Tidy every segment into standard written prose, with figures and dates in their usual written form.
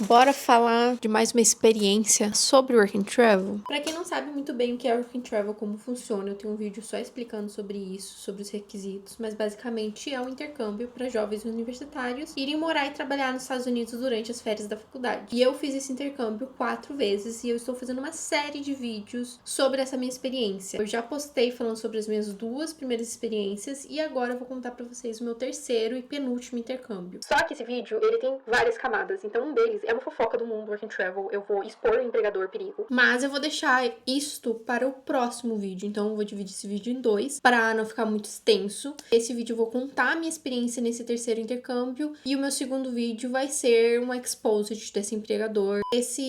Bora falar de mais uma experiência sobre Work and Travel? Pra quem não sabe muito bem o que é Work and Travel, como funciona, eu tenho um vídeo só explicando sobre isso, sobre os requisitos, mas basicamente é um intercâmbio para jovens universitários irem morar e trabalhar nos Estados Unidos durante as férias da faculdade. E eu fiz esse intercâmbio 4 vezes e eu estou fazendo uma série de vídeos sobre essa minha experiência. Eu já postei falando sobre as minhas 2 primeiras experiências e agora eu vou contar pra vocês o meu terceiro e penúltimo intercâmbio. Só que esse vídeo, ele tem várias camadas, então um deles é uma fofoca do mundo Work and Travel, eu vou expor o empregador perigo. Mas eu vou deixar isto para o próximo vídeo, então eu vou dividir esse vídeo em 2, para não ficar muito extenso. Esse vídeo eu vou contar a minha experiência nesse terceiro intercâmbio, e o meu segundo vídeo vai ser um exposed desse empregador. Esse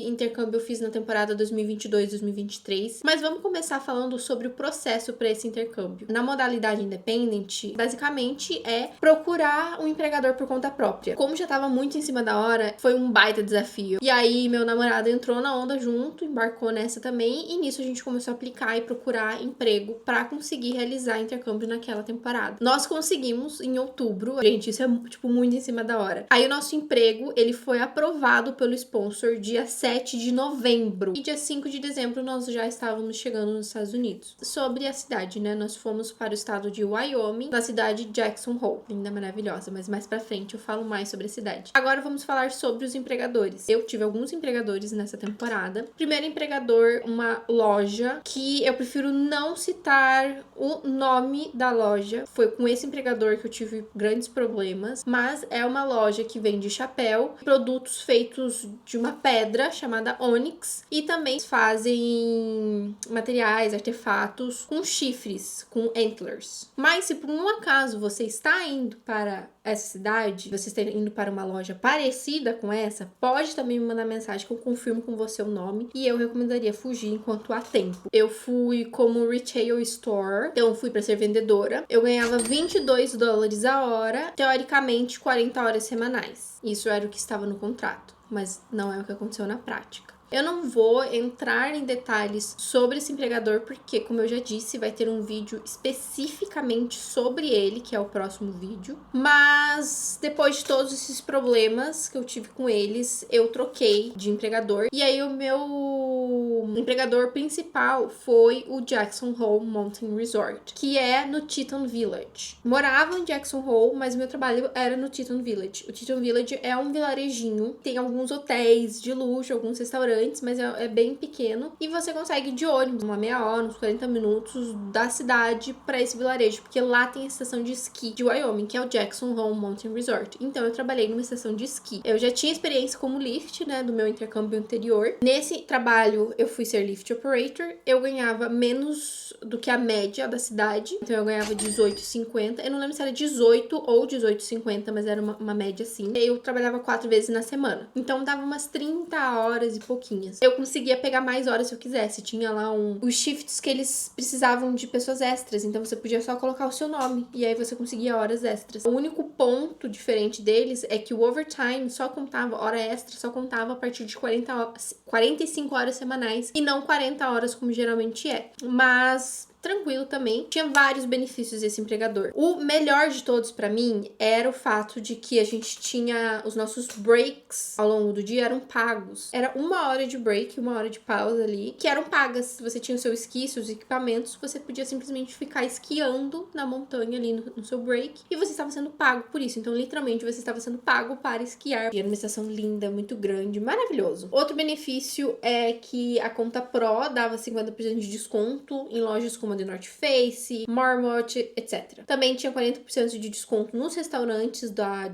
intercâmbio eu fiz na temporada 2022-2023, mas vamos começar falando sobre o processo para esse intercâmbio. Na modalidade independent, basicamente é procurar um empregador por conta própria. Como já tava muito em cima da hora, foi um baita desafio. E aí, meu namorado entrou na onda junto, embarcou nessa também, e nisso a gente começou a aplicar e procurar emprego pra conseguir realizar intercâmbio naquela temporada. Nós conseguimos em outubro, gente, isso é, tipo, muito em cima da hora. Aí o nosso emprego, ele foi aprovado pelo sponsor dia 7 de novembro. E dia 5 de dezembro nós já estávamos chegando nos Estados Unidos. Sobre a cidade, né, nós fomos para o estado de Wyoming, na cidade de Jackson Hole. Linda, maravilhosa, mas mais pra frente eu falo mais sobre a cidade. Agora vamos falar sobre os empregadores. Eu tive alguns empregadores nessa temporada. Primeiro empregador, uma loja que eu prefiro não citar o nome da loja. Foi com esse empregador que eu tive grandes problemas, mas é uma loja que vende chapéu, produtos feitos de uma pedra chamada ônix, e também fazem materiais, artefatos com chifres, com antlers. Mas se por um acaso você está indo para essa cidade, você está indo para uma loja parecida com essa, pode também me mandar mensagem que eu confirmo com você o nome, e eu recomendaria fugir enquanto há tempo. Eu fui como retail store, então eu fui para ser vendedora. Eu ganhava $22 a hora, teoricamente 40 horas semanais. Isso era o que estava no contrato, mas não é o que aconteceu na prática. Eu não vou entrar em detalhes sobre esse empregador, porque, como eu já disse, vai ter um vídeo especificamente sobre ele, que é o próximo vídeo. Mas, depois de todos esses problemas que eu tive com eles, eu troquei de empregador. E aí, o meu empregador principal foi o Jackson Hole Mountain Resort, que é no Teton Village. Morava em Jackson Hole, mas o meu trabalho era no Teton Village. O Teton Village é um vilarejinho, tem alguns hotéis de luxo, alguns restaurantes, mas é bem pequeno, e você consegue de ônibus, uma meia hora, uns 40 minutos da cidade para esse vilarejo, porque lá tem a estação de esqui de Wyoming, que é o Jackson Hole Mountain Resort. Então eu trabalhei numa estação de esqui. Eu já tinha experiência como lift, né, do meu intercâmbio anterior. Nesse trabalho eu fui ser lift operator. Eu ganhava menos do que a média da cidade, então eu ganhava $18,50. Eu não lembro se era 18 ou 18,50, mas era uma média assim. Eu trabalhava 4 vezes na semana, então dava umas 30 horas e pouquinho. Eu conseguia pegar mais horas se eu quisesse. Tinha lá os shifts que eles precisavam de pessoas extras, então você podia só colocar o seu nome e aí você conseguia horas extras. O único ponto diferente deles é que o overtime só contava, hora extra só contava a partir de 45 horas semanais e não 40 horas como geralmente é. Mas tranquilo também. Tinha vários benefícios esse empregador. O melhor de todos pra mim era o fato de que a gente tinha os nossos breaks ao longo do dia eram pagos. Era 1 hora de break, 1 hora de pausa ali, que eram pagas. Se você tinha o seu esqui, seus equipamentos, você podia simplesmente ficar esquiando na montanha ali no seu break, e você estava sendo pago por isso. Então, literalmente, você estava sendo pago para esquiar. E era uma estação linda, muito grande, maravilhoso. Outro benefício é que a conta Pro dava 50% de desconto em lojas como a The North Face, Marmot, etc. Também tinha 40% de desconto nos restaurantes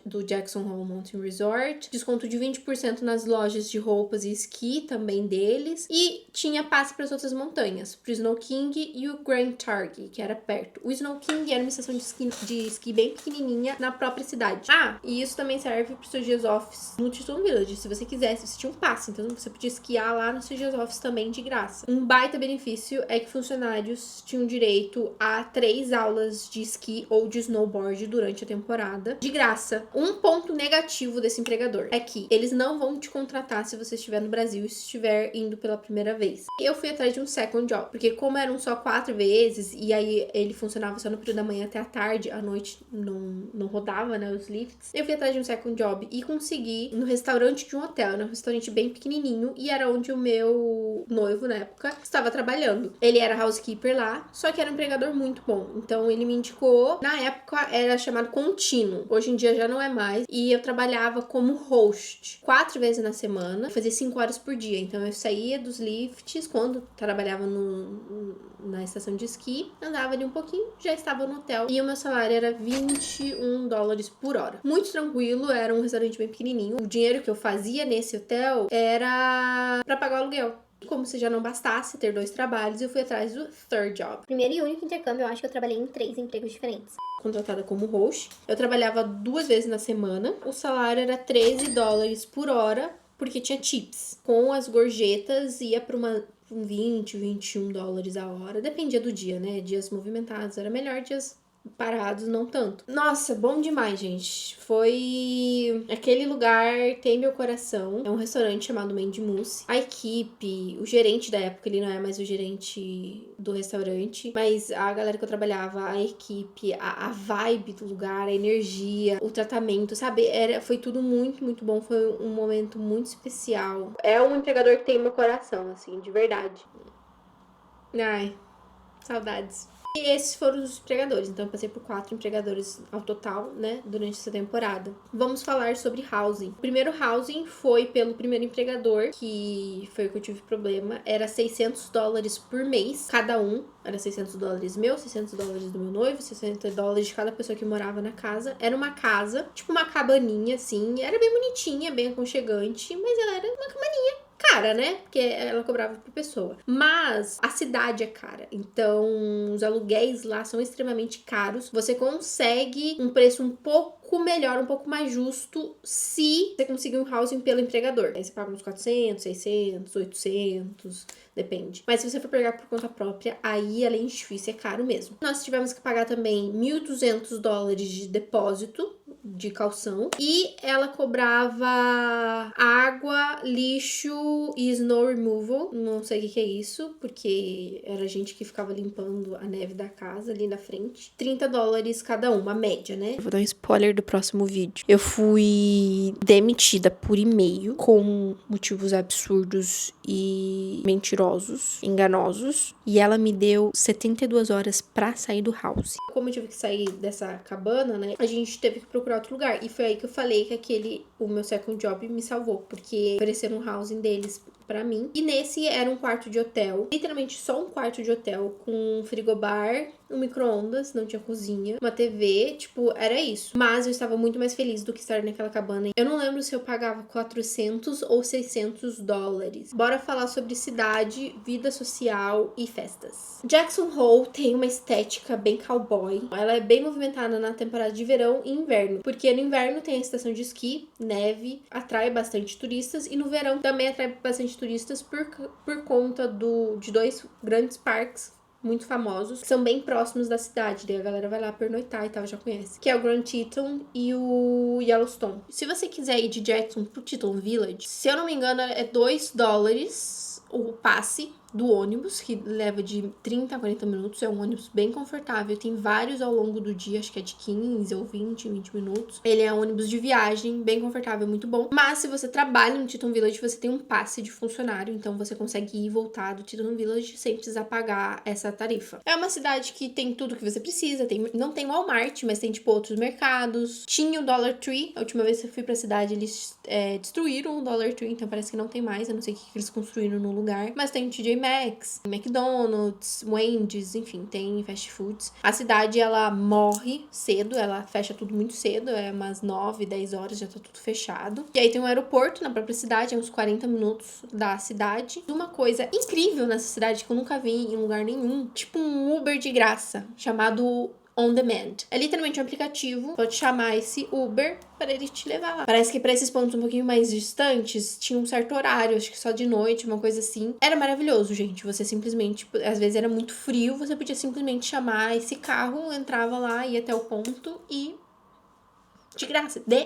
do Jackson Hole Mountain Resort, desconto de 20% nas lojas de roupas e esqui também deles, e tinha passe para as outras montanhas, pro Snow King e o Grand Targhee, que era perto. O Snow King era uma estação de esqui bem pequenininha na própria cidade. Ah, e isso também serve para os seus dias offs no Teton Village, se você quisesse, você tinha um passe, então você podia esquiar lá nos seus dias offs também de graça. Um baita benefício é que funcionários tinham direito a 3 aulas de esqui ou de snowboard durante a temporada, de graça. Um ponto negativo desse empregador é que eles não vão te contratar se você estiver no Brasil e estiver indo pela primeira vez. Eu fui atrás de um second job, porque como eram só 4 vezes, e aí ele funcionava só no período da manhã até a tarde, à noite não rodava, né, os lifts. Eu fui atrás de um second job e consegui no restaurante de um hotel, era um restaurante bem pequenininho, e era onde o meu noivo, na época, estava trabalhando. Ele era housekeeper lá, só que era um empregador muito bom. Então ele me indicou, na época era chamado contínuo, hoje em dia já não é mais, e eu trabalhava como host 4 vezes na semana, fazia 5 horas por dia. Então eu saía dos lifts quando trabalhava na estação de esqui, andava ali um pouquinho, já estava no hotel, e o meu salário era $21 por hora. Muito tranquilo, era um restaurante bem pequenininho. O dinheiro que eu fazia nesse hotel era pra pagar o aluguel. Como se já não bastasse ter 2 trabalhos, eu fui atrás do third job. Primeiro e único intercâmbio, eu acho que eu trabalhei em 3 empregos diferentes. Contratada como host. Eu trabalhava 2 vezes na semana. O salário era $13 por hora, porque tinha tips. Com as gorjetas, ia pra uma 20, $21 a hora. Dependia do dia, né? Dias movimentados era melhor, dias parados não tanto. Nossa, bom demais, gente. Foi... aquele lugar tem meu coração. É um restaurante chamado Mandy Mousse. A equipe, o gerente da época, ele não é mais o gerente do restaurante, mas a galera que eu trabalhava, a equipe, a vibe do lugar, a energia, o tratamento, sabe? Foi tudo muito, muito bom. Foi um momento muito especial. É um empregador que tem meu coração, assim, de verdade. Ai, saudades. E esses foram os empregadores, então eu passei por 4 empregadores ao total, né, durante essa temporada. Vamos falar sobre housing. O primeiro housing foi pelo primeiro empregador, que foi o que eu tive problema, era $600 por mês, cada um. Era $600 meu, $600 do meu noivo, $60 de cada pessoa que morava na casa. Era uma casa, tipo uma cabaninha, assim, era bem bonitinha, bem aconchegante, mas ela era uma cabaninha cara, né? Porque ela cobrava por pessoa. Mas a cidade é cara. Então, os aluguéis lá são extremamente caros. Você consegue um preço um pouco melhor, um pouco mais justo, se você conseguir um housing pelo empregador. Aí você paga uns 400, 600, 800, depende. Mas se você for pegar por conta própria, aí além de difícil, é caro mesmo. Nós tivemos que pagar também $1.200 de depósito, de calção, e ela cobrava água, lixo e snow removal. Não sei o que é isso, porque era gente que ficava limpando a neve da casa ali na frente. $30 cada uma, média, né? Eu vou dar um spoiler do próximo vídeo. Eu fui demitida por e-mail com motivos absurdos e mentirosos, enganosos, e ela me deu 72 horas pra sair do house. Como eu tive que sair dessa cabana, né, a gente teve que procurar outro lugar, e foi aí que eu falei que o meu second job me salvou, porque ofereceram um housing deles pra mim, e nesse era um quarto de hotel, literalmente só um quarto de hotel, com um frigobar, um micro-ondas, não tinha cozinha, uma TV, tipo, era isso. Mas eu estava muito mais feliz do que estar naquela cabana. Eu não lembro se eu pagava 400 ou $600. Bora falar sobre cidade, vida social e festas. Jackson Hole tem uma estética bem cowboy. Ela é bem movimentada na temporada de verão e inverno, porque no inverno tem a estação de esqui, neve, atrai bastante turistas, e no verão também atrai bastante turistas por conta de 2 grandes parques muito famosos, que são bem próximos da cidade, daí a galera vai lá pernoitar e tal, já conhece, que é o Grand Teton e o Yellowstone. Se você quiser ir de Jackson pro Teton Village, se eu não me engano é $2 o passe do ônibus, que leva de 30 a 40 minutos, é um ônibus bem confortável, tem vários ao longo do dia, acho que é de 15 ou 20 minutos. Ele é um ônibus de viagem, bem confortável, muito bom. Mas se você trabalha no Teton Village, você tem um passe de funcionário, então você consegue ir e voltar do Teton Village sem precisar pagar essa tarifa. É uma cidade que tem tudo que você precisa, não tem Walmart, mas tem tipo outros mercados. Tinha o Dollar Tree, a última vez que eu fui pra cidade, eles destruíram o Dollar Tree, então parece que não tem mais, eu não sei o que eles construíram no lugar, mas tem o TJ Maxx, McDonald's, Wendy's, enfim, tem fast foods. A cidade, ela morre cedo, ela fecha tudo muito cedo, é umas 9, 10 horas, já tá tudo fechado. E aí tem um aeroporto na própria cidade, é uns 40 minutos da cidade. Uma coisa incrível nessa cidade que eu nunca vi em lugar nenhum, tipo um Uber de graça, chamado on demand. É literalmente um aplicativo, pode chamar esse Uber para ele te levar lá. Parece que para esses pontos um pouquinho mais distantes, tinha um certo horário, acho que só de noite, uma coisa assim. Era maravilhoso, gente. Você simplesmente, às vezes era muito frio, você podia simplesmente chamar esse carro, entrava lá, ia até o ponto e... de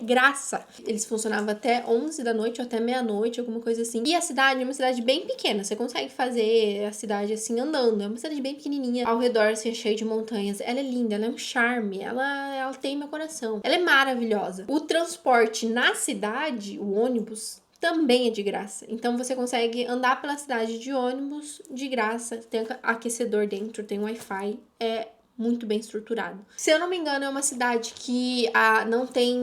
graça. Eles funcionavam até 11 da noite ou até meia-noite, alguma coisa assim. E a cidade é uma cidade bem pequena. Você consegue fazer a cidade assim andando. É uma cidade bem pequenininha. Ao redor, assim, é cheio de montanhas. Ela é linda, ela é um charme. Ela tem meu coração. Ela é maravilhosa. O transporte na cidade, o ônibus, também é de graça. Então você consegue andar pela cidade de ônibus de graça. Tem aquecedor dentro, tem Wi-Fi. É muito bem estruturado. Se eu não me engano, é uma cidade que não tem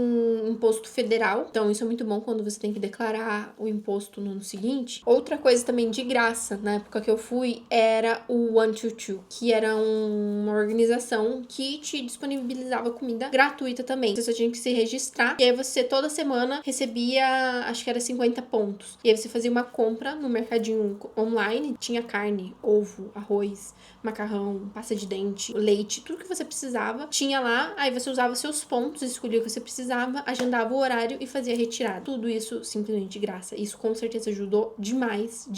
imposto federal. Então, isso é muito bom quando você tem que declarar o imposto no ano seguinte. Outra coisa também de graça, na época que eu fui, era o 122, que era uma organização que te disponibilizava comida gratuita também. Você só tinha que se registrar. E aí você, toda semana, recebia, acho que era 50 pontos. E aí você fazia uma compra no mercadinho online. Tinha carne, ovo, arroz, macarrão, pasta de dente, leite, tudo que você precisava, tinha lá, aí você usava seus pontos, escolhia o que você precisava, agendava o horário e fazia a retirada. Tudo isso simplesmente de graça. Isso com certeza ajudou demais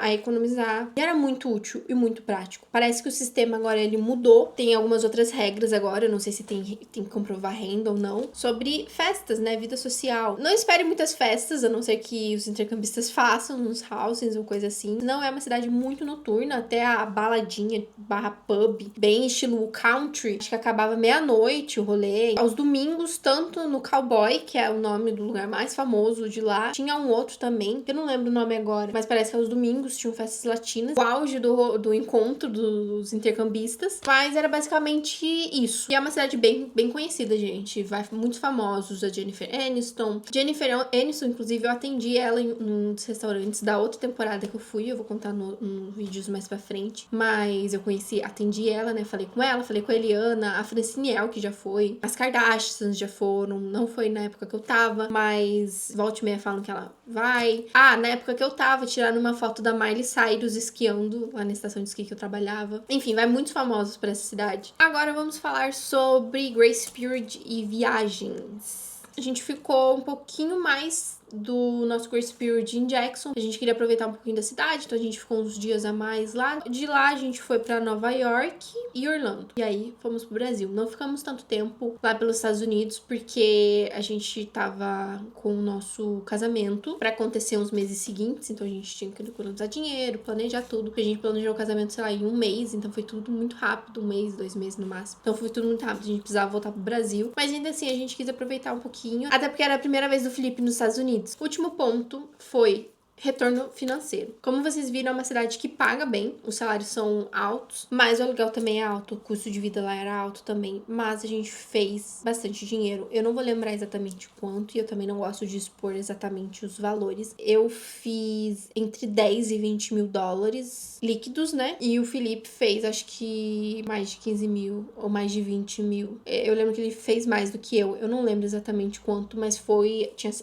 a economizar. E era muito útil e muito prático. Parece que o sistema agora ele mudou, tem algumas outras regras agora, eu não sei se tem que comprovar renda ou não, sobre festas, né, vida social. Não espere muitas festas, a não ser que os intercambistas façam nos housings ou coisa assim. Não é uma cidade muito noturna, até a baladinha / pub, bem estilo country. Acho que acabava meia-noite o rolê. Aos domingos, tanto no Cowboy, que é o nome do lugar mais famoso de lá, tinha um outro também, que eu não lembro o nome agora, mas parece que aos domingos tinham festas latinas. O auge do encontro dos intercambistas. Mas era basicamente isso. E é uma cidade bem conhecida, gente. Vai muitos famosos, a Jennifer Aniston. Jennifer Aniston, inclusive, eu atendi ela em um dos restaurantes da outra temporada que eu fui. Eu vou contar no vídeos mais pra frente. Mas eu atendi ela, né? Falei com ela, falei com a Eliana, a Francine El, que já foi. As Kardashians já foram. Não foi na época que eu tava, mas volta e meia falam que ela vai. Na época que eu tava, tiraram uma foto da Miley Cyrus esquiando lá na estação de esqui que eu trabalhava. Enfim, vai muitos famosos pra essa cidade. Agora vamos falar sobre Grace Period e viagens. A gente ficou um pouquinho mais do nosso Grace Period em Jackson. A gente queria aproveitar um pouquinho da cidade, então a gente ficou uns dias a mais lá. De lá a gente foi pra Nova York e Orlando. E aí fomos pro Brasil. Não ficamos tanto tempo lá pelos Estados Unidos, porque a gente tava com o nosso casamento pra acontecer uns meses seguintes, então a gente tinha que economizar dinheiro, planejar tudo, porque a gente planejou o casamento, sei lá, em um mês, então foi tudo muito rápido, 1 mês, 2 meses no máximo. Então foi tudo muito rápido, a gente precisava voltar pro Brasil. Mas ainda assim, a gente quis aproveitar um pouquinho, até porque era a primeira vez do Felipe nos Estados Unidos. O último ponto foi retorno financeiro. Como vocês viram, é uma cidade que paga bem, os salários são altos, mas o aluguel também é alto, o custo de vida lá era alto também, mas a gente fez bastante dinheiro. Eu não vou lembrar exatamente quanto, e eu também não gosto de expor exatamente os valores. Eu fiz entre 10 e 20 mil dólares líquidos, né? E o Felipe fez, acho que mais de 15 mil ou mais de 20 mil. Eu lembro que ele fez mais do que eu não lembro exatamente quanto, mas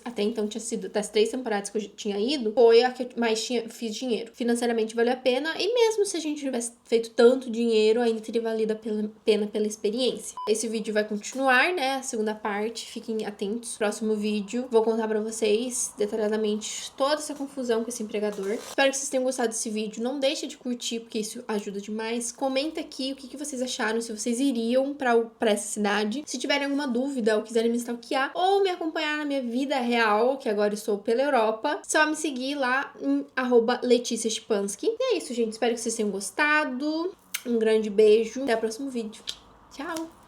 até então tinha sido, das 3 temporadas que eu tinha ido, foi a que eu mais fiz dinheiro. Financeiramente valeu a pena, e mesmo se a gente tivesse feito tanto dinheiro, ainda teria valido a pena pela experiência. Esse vídeo vai continuar, né? A segunda parte, fiquem atentos. Próximo vídeo, vou contar pra vocês detalhadamente toda essa confusão com esse empregador. Espero que vocês tenham gostado desse vídeo. Não deixe de curtir, porque isso ajuda demais. Comenta aqui o que vocês acharam, se vocês iriam pra essa cidade. Se tiverem alguma dúvida ou quiserem me stalkear ou me acompanhar na minha vida real, que agora eu estou pela Europa, só me seguir lá em @LeticiaShipansky. E é isso, gente. Espero que vocês tenham gostado. Um grande beijo. Até o próximo vídeo. Tchau!